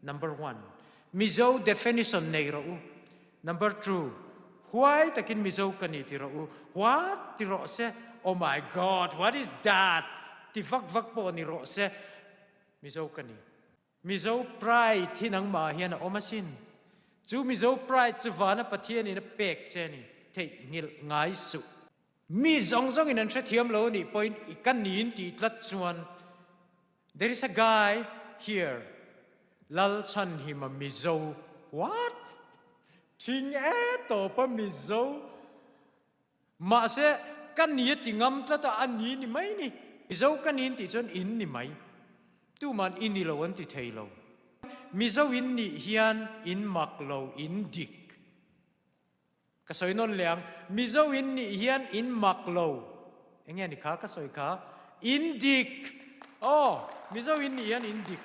Number 1. Mizo definition nei ro. Number 2. Why takin mizo kani ti ro? What ti ro se? Oh my God, what is that? Ti vak po ni ro se. Mizo kani. Mizo pride thi nang ma hian omasin. Chu mizo pride chu vana pathian in a pek che ni. Thei ngil ngai su. Mi zong in an thiam lo ni point ikan nin ti tlat chuan. There is a guy here. Lal chan him a mizo. What? Ching to pa mizo. Ma se kan ni ti ngam tla an ni ni mai ni. Mizo kan nin ti chon in ni mai. Tu man in ni lo an ti thei lo. Mizo in ni hian in mak lo in dik. Kasoy non liang mizo in ni hian in mak lo. Engyan ni ka kasoy ka in dik. Oh, mizo in ni hian in dik.